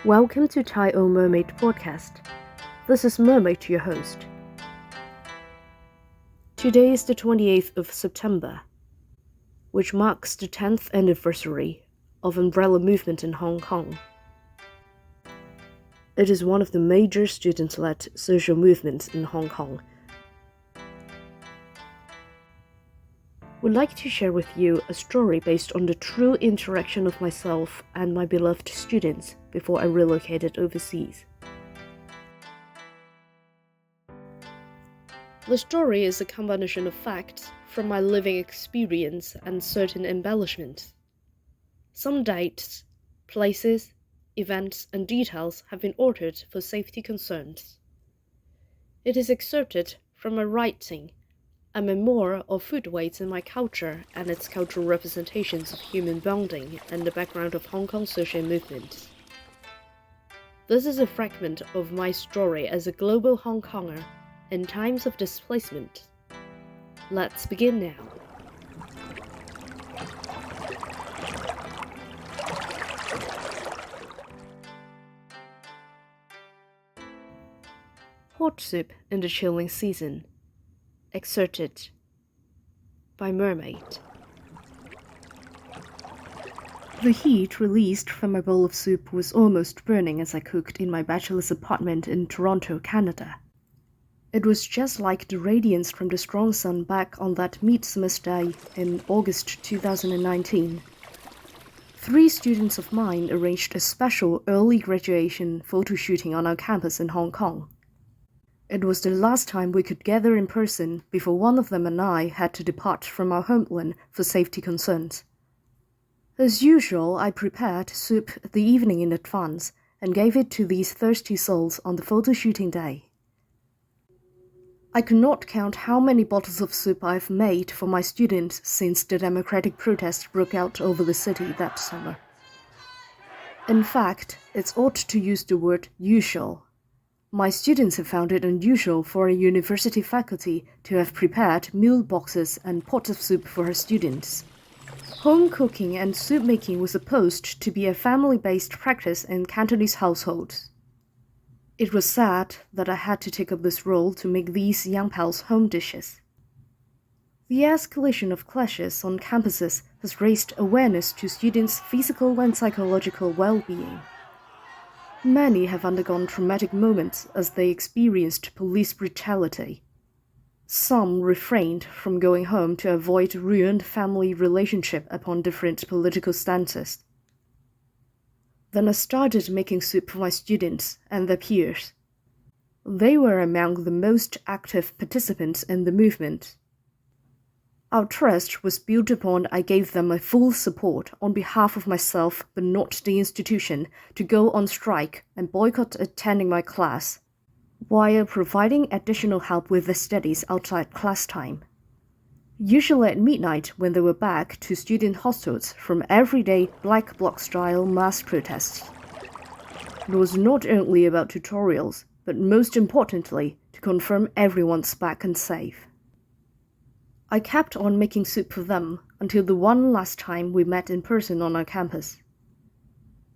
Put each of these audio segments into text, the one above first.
Welcome to Thai O Mermaid podcast. This is Mermaid, your host. Today is the 28th of September, which marks the 10th anniversary of umbrella movement in Hong Kong. It is one of the major student-led social movements in Hong Kong. Would like to share with you a story based on the true interaction of myself and my beloved students before I relocated overseas. The story is a combination of facts from my living experience and certain embellishments. Some dates, places, events, and details have been altered for safety concerns. It is excerpted from my writing, a memoir of food waits in my culture and its cultural representations of human bonding and the background of Hong Kong social movements. This is a fragment of my story as a global Hong Konger in times of displacement. Let's begin now. Hot soup in the chilling season. Excerpted by Mermaid. The heat released from my bowl of soup was almost burning as I cooked in my bachelor's apartment in Toronto, Canada. It was just like the radiance from the strong sun back on that midsummer's day in August 2019. 3 students of mine arranged a special early graduation photo shooting on our campus in Hong Kong. It was the last time we could gather in person before one of them and I had to depart from our homeland for safety concerns. As usual, I prepared soup the evening in advance and gave it to these thirsty souls on the photo shooting day. I could not count how many bottles of soup I've made for my students since the democratic protests broke out over the city that summer. In fact, it's odd to use the word usual. My students have found it unusual for a university faculty to have prepared meal boxes and pots of soup for her students. Home cooking and soup making was supposed to be a family-based practice in Cantonese households. It was sad that I had to take up this role to make these young pals home dishes. The escalation of clashes on campuses has raised awareness to students' physical and psychological well-being. Many have undergone traumatic moments as they experienced police brutality. Some refrained from going home to avoid ruined family relationship upon different political stances. Then I started making soup for my students and their peers. They were among the most active participants in the movement. Our trust was built upon I gave them my full support on behalf of myself but not the institution to go on strike and boycott attending my class, while providing additional help with their studies outside class time. Usually at midnight when they were back to student hostels from everyday black bloc-style mass protests. It was not only about tutorials, but most importantly, to confirm everyone's back and safe. I kept on making soup for them until the one last time we met in person on our campus.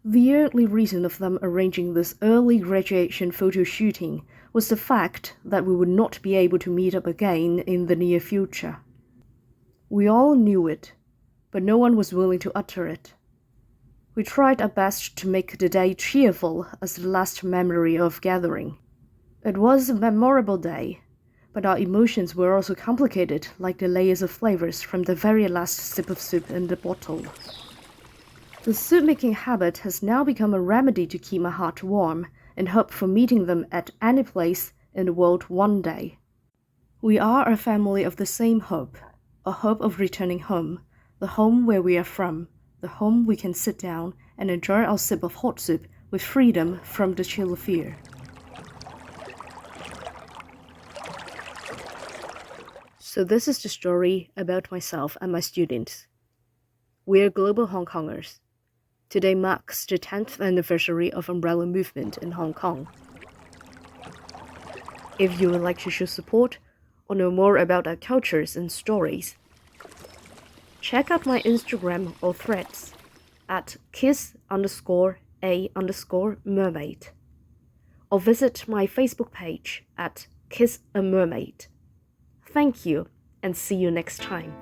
The only reason of them arranging this early graduation photo shooting was the fact that we would not be able to meet up again in the near future. We all knew it, but no one was willing to utter it. We tried our best to make the day cheerful as the last memory of gathering. It was a memorable day, but our emotions were also complicated like the layers of flavors from the very last sip of soup in the bottle. The soup-making habit has now become a remedy to keep my heart warm and hope for meeting them at any place in the world one day. We are a family of the same hope, a hope of returning home, the home where we are from, the home we can sit down and enjoy our sip of hot soup with freedom from the chill of fear. So this is the story about myself and my students. We're global Hong Kongers. Today marks the 10th anniversary of umbrella movement in Hong Kong. If you would like to show support or know more about our cultures and stories, check out my Instagram or Threads at kiss_J_. @a_mermaid, or visit my Facebook page at Kiss a Mermaid. Thank you, and see you next time.